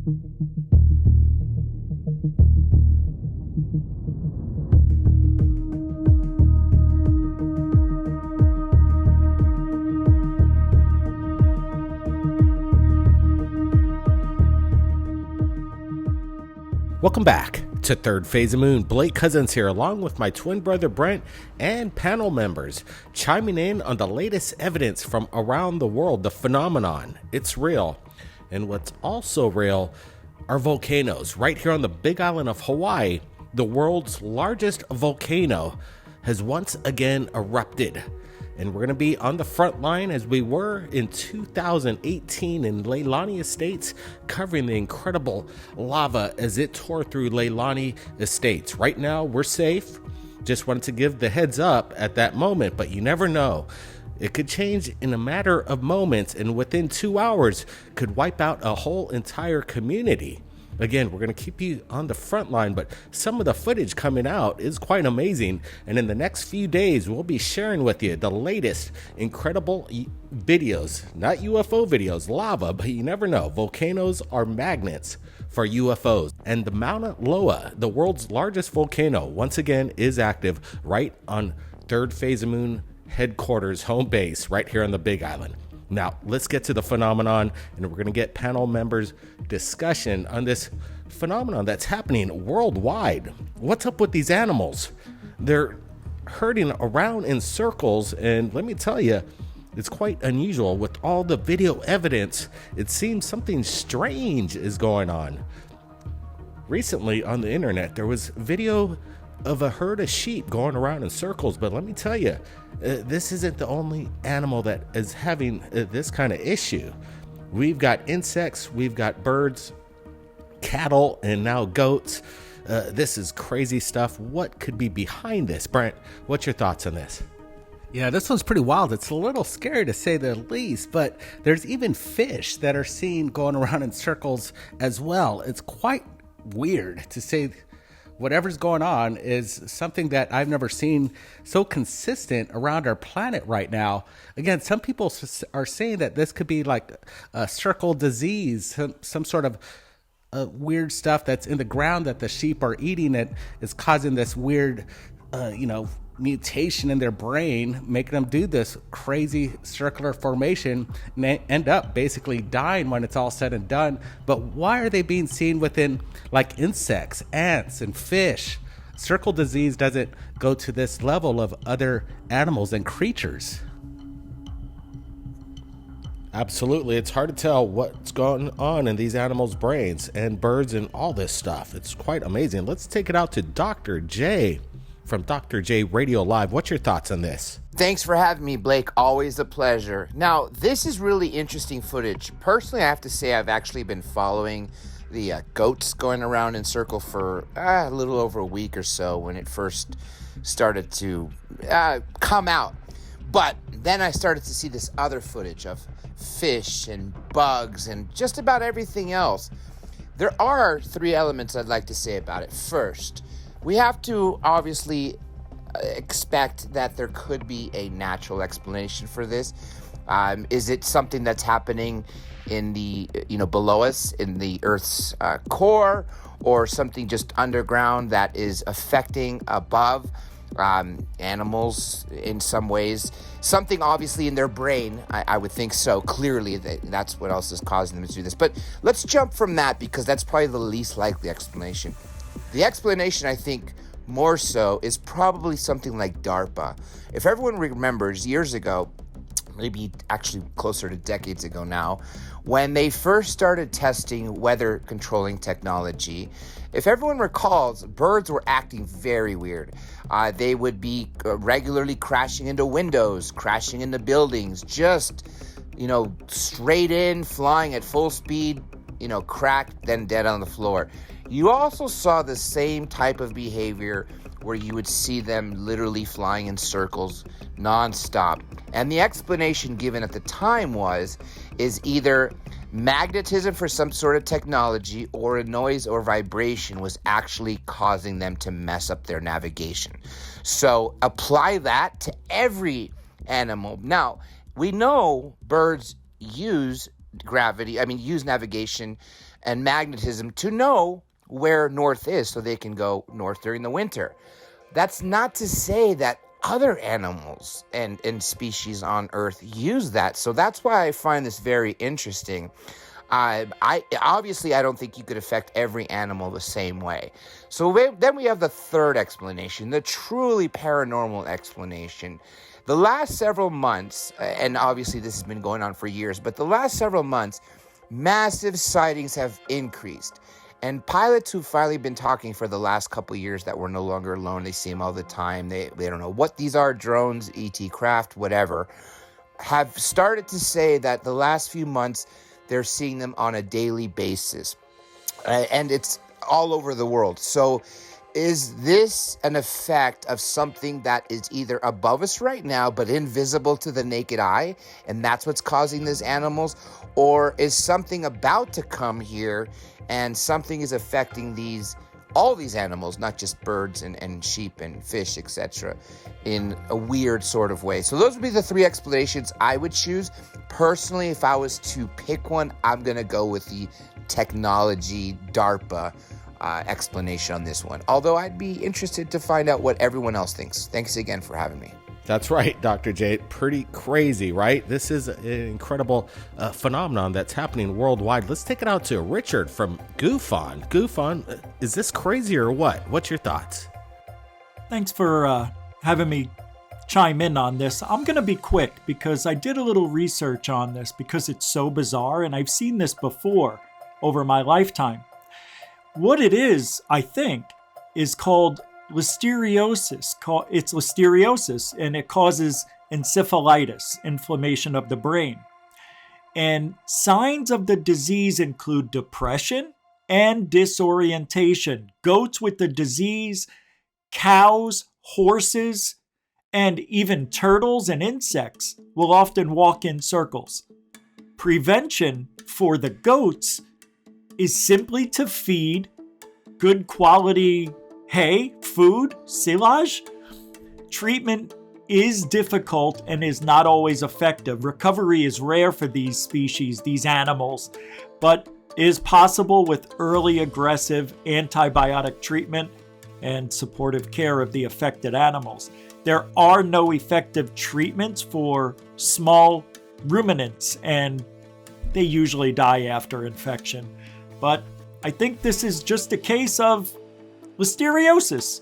Welcome back to Third Phase of Moon. Blake Cousins here, along with my twin brother Brent and panel members, chiming in on the latest evidence from around the world. The phenomenon, it's real. And what's also real are volcanoes. Right here on the big island of Hawaii, the world's largest volcano has once again erupted. And we're going to be on the front line as we were in 2018 in Leilani Estates, covering the incredible lava as it tore through Leilani Estates. Right now, we're safe. Just wanted to give the heads up at that moment, but you never know. It could change in a matter of moments, and within 2 hours could wipe out a whole entire community. Again, we're going to keep you on the front line, but some of the footage coming out is quite amazing. And in the next few days, we'll be sharing with you the latest incredible videos, not UFO videos, lava, but you never know. Volcanoes are magnets for UFOs. And the Mauna Loa, the world's largest volcano, once again is active right on Third Phase of Moon headquarters, home base, right here on the Big Island. Now, let's get to the phenomenon, and we're going to get panel members' discussion on this phenomenon that's happening worldwide. What's up with these animals? They're herding around in circles, and let me tell you, it's quite unusual. With all the video evidence, it seems something strange is going on. Recently on the internet, there was video of a herd of sheep going around in circles, but let me tell you, this isn't the only animal that is having this kind of issue. We've got insects, we've got birds, cattle, and now goats. This is crazy stuff. What could be behind this? Brent, what's your thoughts on this? Yeah, this one's pretty wild. It's a little scary to say the least, but there's even fish that are seen going around in circles as well. It's quite weird to say. Whatever's going on is something that I've never seen so consistent around our planet right now. Again, some people are saying that this could be like a circle disease, some sort of weird stuff that's in the ground that the sheep are eating. It is causing this weird, mutation in their brain, making them do this crazy circular formation and end up basically dying when it's all said and done. But why are they being seen within like insects, ants, and fish? Circle disease doesn't go to this level of other animals and creatures. Absolutely. It's hard to tell what's going on in these animals' brains and birds and all this stuff. It's quite amazing. Let's take it out to Dr. J from Dr. J Radio Live. What's your thoughts on this? Thanks for having me, Blake. Always a pleasure. Now, this is really interesting footage. Personally, I have to say I've actually been following the goats going around in circle for a little over a week or so when it first started to come out. But then I started to see this other footage of fish and bugs and just about everything else. There are three elements I'd like to say about it. First, we have to obviously expect that there could be a natural explanation for this. Is it something that's happening in the, below us in the Earth's core, or something just underground that is affecting above animals in some ways? Something obviously in their brain, I would think so. Clearly, that's what else is causing them to do this. But let's jump from that because that's probably the least likely explanation. The explanation, I think, more so is probably something like DARPA. If everyone remembers, years ago, maybe actually closer to decades ago now, when they first started testing weather controlling technology, if everyone recalls, birds were acting very weird. They would be regularly crashing into windows, crashing into buildings, just, straight in, flying at full speed, cracked, then dead on the floor. You also saw the same type of behavior where you would see them literally flying in circles nonstop. And the explanation given at the time is either magnetism for some sort of technology or a noise or vibration was actually causing them to mess up their navigation. So apply that to every animal. Now, we know birds use use navigation and magnetism to know where north is so they can go north during the winter. That's not to say that other animals and species on Earth use that. So that's why I find this very interesting. I don't think you could affect every animal the same way. So then we have the third explanation, the truly paranormal explanation. The last several months, and obviously this has been going on for years, but the last several months, massive sightings have increased. And pilots who've finally been talking for the last couple of years that we're no longer alone, they see them all the time, they don't know what these are, drones, ET craft, whatever, have started to say that the last few months, they're seeing them on a daily basis. And it's all over the world. So is this an effect of something that is either above us right now, but invisible to the naked eye, and that's what's causing these animals? Or is something about to come here and something is affecting all these animals, not just birds and sheep and fish, etc., in a weird sort of way? So those would be the three explanations I would choose. Personally, if I was to pick one, I'm going to go with the technology DARPA explanation on this one. Although I'd be interested to find out what everyone else thinks. Thanks again for having me. That's right, Dr. J. Pretty crazy, right? This is an incredible phenomenon that's happening worldwide. Let's take it out to Richard from GoofOn. GoofOn, is this crazy or what? What's your thoughts? Thanks for having me chime in on this. I'm going to be quick because I did a little research on this because it's so bizarre, and I've seen this before over my lifetime. What it is, I think, is called listeriosis. It's listeriosis, and it causes encephalitis, inflammation of the brain. And signs of the disease include depression and disorientation. Goats with the disease, cows, horses, and even turtles and insects will often walk in circles. Prevention for the goats is simply to feed good quality hay, food, silage. Treatment is difficult and is not always effective. Recovery is rare for these species, these animals, but is possible with early aggressive antibiotic treatment and supportive care of the affected animals. There are no effective treatments for small ruminants, and they usually die after infection. But I think this is just a case of listeriosis.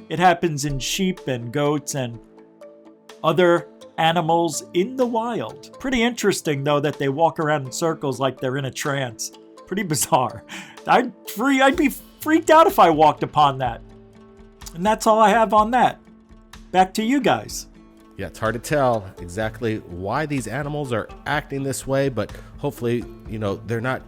It happens in sheep and goats and other animals in the wild. Pretty interesting, though, that they walk around in circles like they're in a trance. Pretty bizarre. I'd be freaked out if I walked upon that. And that's all I have on that. Back to you guys. Yeah, it's hard to tell exactly why these animals are acting this way, but hopefully, they're not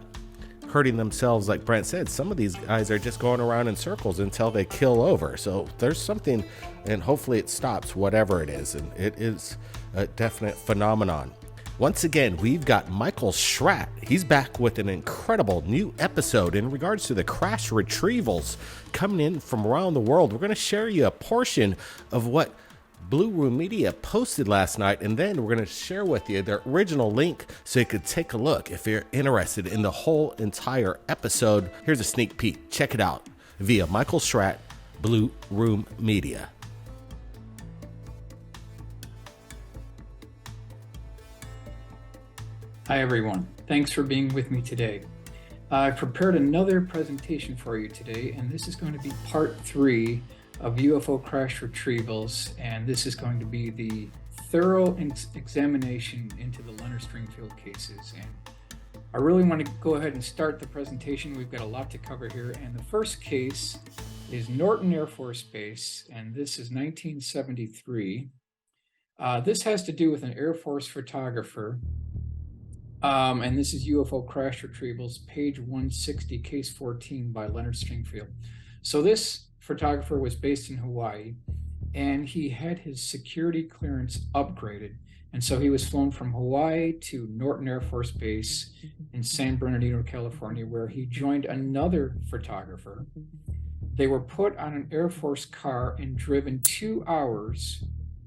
hurting themselves. Like Brent said, some of these guys are just going around in circles until they kill over. So there's something, and hopefully it stops whatever it is. And it is a definite phenomenon. Once again, we've got Michael Schratt. He's back with an incredible new episode in regards to the crash retrievals coming in from around the world. We're going to share you a portion of what Blue Room Media posted last night, and then we're going to share with you the original link so you could take a look if you're interested in the whole entire episode. Here's a sneak peek. Check it out via Michael Schratt, Blue Room Media. Hi everyone, thanks for being with me today. I've prepared another presentation for you today, and this is going to be part 3 of UFO crash retrievals, and this is going to be the thorough examination into the Leonard Stringfield cases. And I really want to go ahead and start the presentation. We've got a lot to cover here, and the first case is Norton Air Force Base, and this is 1973. This has to do with an Air Force photographer. And this is UFO crash retrievals, page 160, case 14 by Leonard Stringfield. So this photographer was based in Hawaii, and he had his security clearance upgraded. And so he was flown from Hawaii to Norton Air Force Base in San Bernardino, California, where he joined another photographer. They were put on an Air Force car and driven 2 hours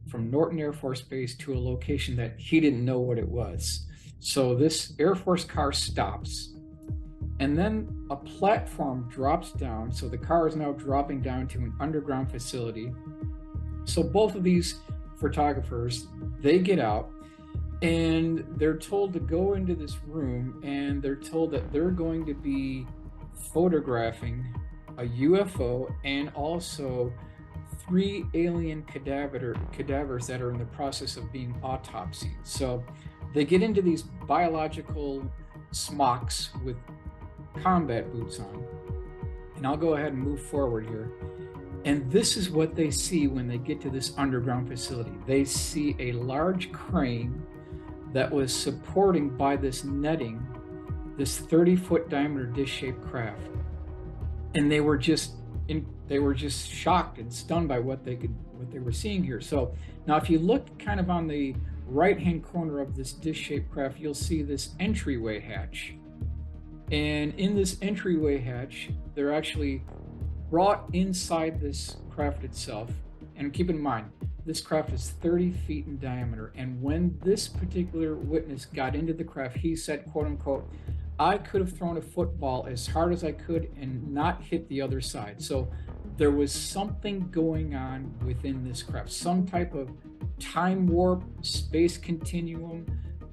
from Norton Air Force Base to a location that he didn't know what it was. So this Air Force car stops. And then a platform drops down. So the car is now dropping down to an underground facility. So both of these photographers, they get out and they're told to go into this room, and they're told that they're going to be photographing a UFO and also 3 alien cadavers that are in the process of being autopsied. So they get into these biological smocks with combat boots on. And I'll go ahead and move forward here. And this is what they see when they get to this underground facility. They see a large crane that was supporting by this netting this 30-foot diameter dish-shaped craft. And they were just shocked and stunned by what they were seeing here. So now if you look kind of on the right-hand corner of this dish-shaped craft, you'll see this entryway hatch. And in this entryway hatch, they're actually brought inside this craft itself. And keep in mind, this craft is 30 feet in diameter. And when this particular witness got into the craft, he said, quote unquote, I could have thrown a football as hard as I could and not hit the other side. So there was something going on within this craft, some type of time warp, space continuum.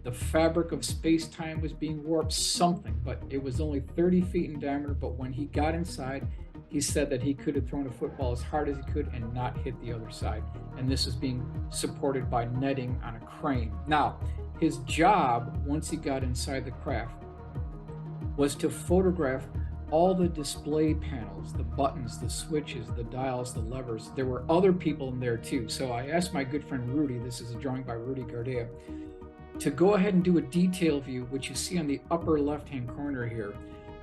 The fabric of space-time was being warped, something, but it was only 30 feet in diameter. But when he got inside, he said that he could have thrown a football as hard as he could and not hit the other side. And this is being supported by netting on a crane. Now, his job, once he got inside the craft, was to photograph all the display panels, the buttons, the switches, the dials, the levers. There were other people in there too. So I asked my good friend Rudy, this is a drawing by Rudy Gardea, to go ahead and do a detail view, which you see on the upper left-hand corner here,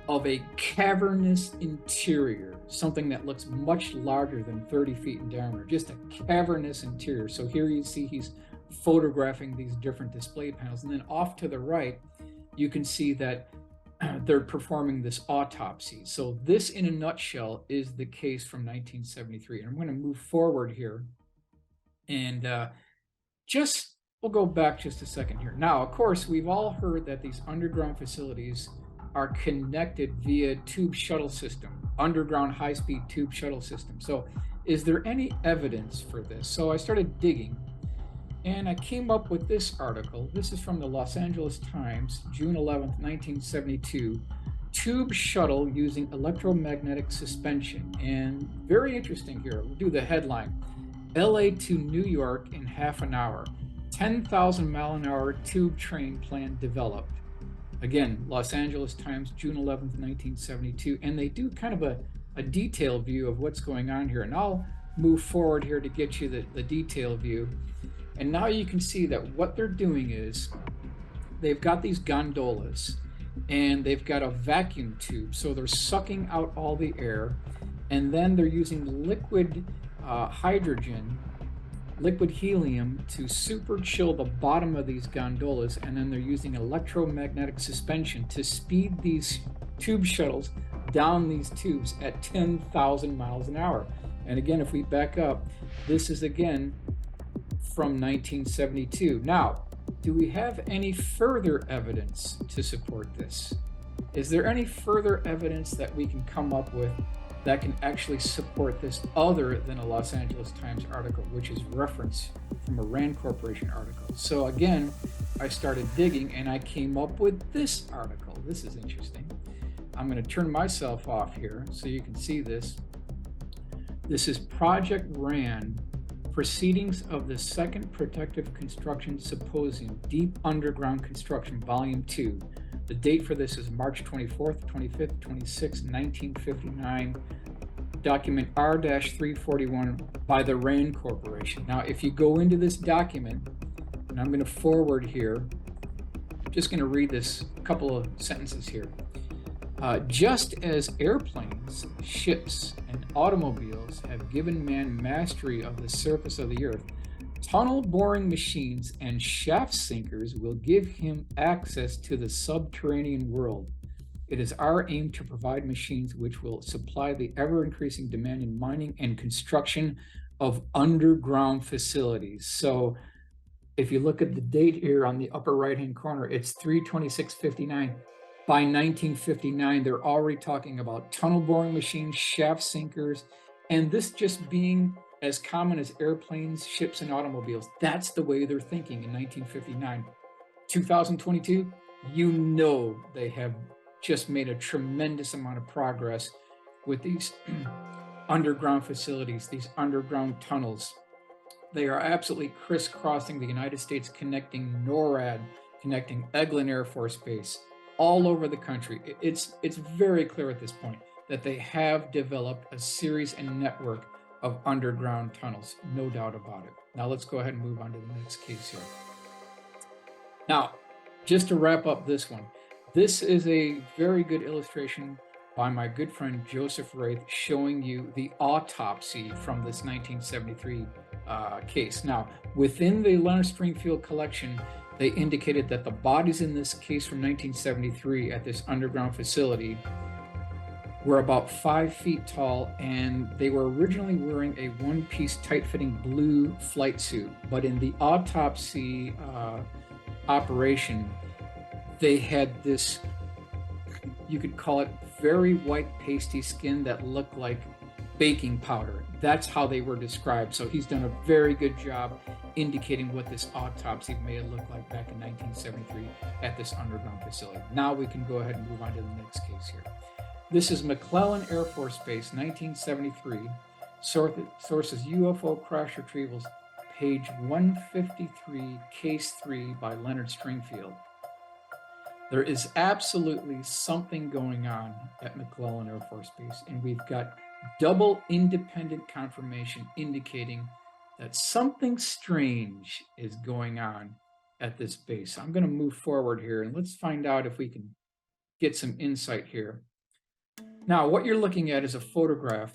of a cavernous interior, something that looks much larger than 30 feet in diameter, just a cavernous interior. So here you see he's photographing these different display panels. And then off to the right, you can see that they're performing this autopsy. So this, in a nutshell, is the case from 1973. And I'm going to move forward here. And we'll go back just a second here. Now, of course, we've all heard that these underground facilities are connected via tube shuttle system, underground high-speed tube shuttle system. So is there any evidence for this? So I started digging, and I came up with this article. This is from the Los Angeles Times, June 11th, 1972. Tube shuttle using electromagnetic suspension. And very interesting here. We'll do the headline. LA to New York in half an hour. 10,000 mile an hour tube train plan developed. Again, Los Angeles Times, June 11th, 1972. And they do kind of a detailed view of what's going on here. And I'll move forward here to get you the detailed view. And now you can see that what they're doing is they've got these gondolas and they've got a vacuum tube. So they're sucking out all the air, and then they're using liquid hydrogen, liquid helium to super chill the bottom of these gondolas. And then they're using electromagnetic suspension to speed these tube shuttles down these tubes at 10,000 miles an hour. And again, if we back up, this is again from 1972. Now, do we have any further evidence to support this? Is there any further evidence that we can come up with that can actually support this other than a Los Angeles Times article, which is referenced from a Rand Corporation article? So again, I started digging and I came up with this article. This is interesting. I'm going to turn myself off here so you can see this. This is Project Rand, Proceedings of the Second Protective Construction Symposium, Deep Underground Construction, Volume 2. The date for this is March 24th, 25th, 26th, 1959. Document R-341 by the Rand Corporation. Now, if you go into this document, and I'm going to forward here, I'm just going to read this couple of sentences here. Just as airplanes, ships, and automobiles have given man mastery of the surface of the earth, tunnel boring machines and shaft sinkers will give him access to the subterranean world. It is our aim to provide machines which will supply the ever-increasing demand in mining and construction of underground facilities. So if you look at the date here on the upper right-hand corner, it's 3/26/59. By 1959, they're already talking about tunnel boring machines, shaft sinkers, and this just being as common as airplanes, ships, and automobiles. That's the way they're thinking in 1959. 2022, you know they have just made a tremendous amount of progress with these underground facilities, these underground tunnels. They are absolutely crisscrossing the United States, connecting NORAD, connecting Eglin Air Force Base, all over the country. It's very clear at this point that they have developed a series and network of underground tunnels, no doubt about it. Now let's go ahead and move on to the next case here. Now, just to wrap up this one, this is a very good illustration by my good friend Joseph Wraith showing you the autopsy from this 1973 case. Now, within the Leonard Stringfield collection, they indicated that the bodies in this case from 1973 at this underground facility were about 5 feet tall, and they were originally wearing a one-piece tight-fitting blue flight suit. But in the autopsy operation, they had this, you could call it very white pasty skin that looked like baking powder. That's how they were described. So he's done a very good job indicating what this autopsy may have looked like back in 1973 at this underground facility. Now we can go ahead and move on to the next case here. This is McClellan Air Force Base, 1973. Sources UFO crash retrievals, page 153, case 3 by Leonard Stringfield. There is absolutely something going on at McClellan Air Force Base, and we've got double independent confirmation indicating that something strange is going on at this base. I'm going to move forward here and let's find out if we can get some insight here. Now, what you're looking at is a photograph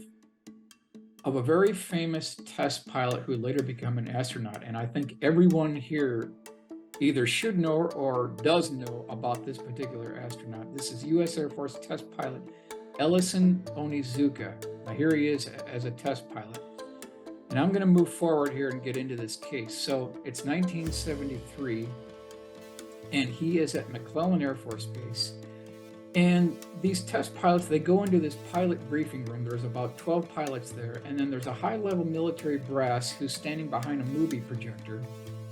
of a very famous test pilot who later became an astronaut. And I think everyone here either should know or does know about this particular astronaut. This is U.S. Air Force test pilot Ellison Onizuka. Now, here he is as a test pilot. And I'm going to move forward here and get into this case. So it's 1973, and he is at McClellan Air Force Base. And these test pilots, they go into this pilot briefing room. There's about 12 pilots there. And then there's a high-level military brass who's standing behind a movie projector.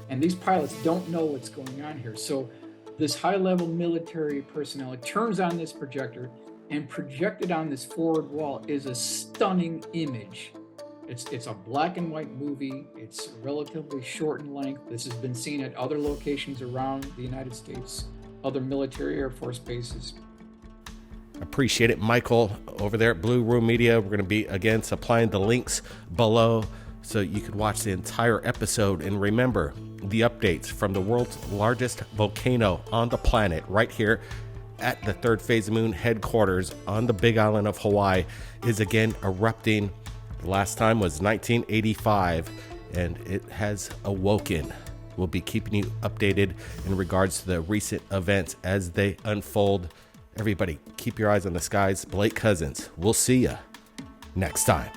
And these pilots don't know what's going on here. So this high-level military personnel, it turns on this projector, and projected on this forward wall is a stunning image. It's a black and white movie. It's relatively short in length. This has been seen at other locations around the United States, other military Air Force bases. Appreciate it, Michael, over there at Blue Room Media. We're going to be, again, supplying the links below so you could watch the entire episode. And remember, the updates from the world's largest volcano on the planet right here at the Third Phase of Moon headquarters on the Big Island of Hawaii is again erupting. The last time was 1985, and it has awoken. We'll be keeping you updated in regards to the recent events as they unfold. Everybody, keep your eyes on the skies. Blake Cousins, we'll see you next time.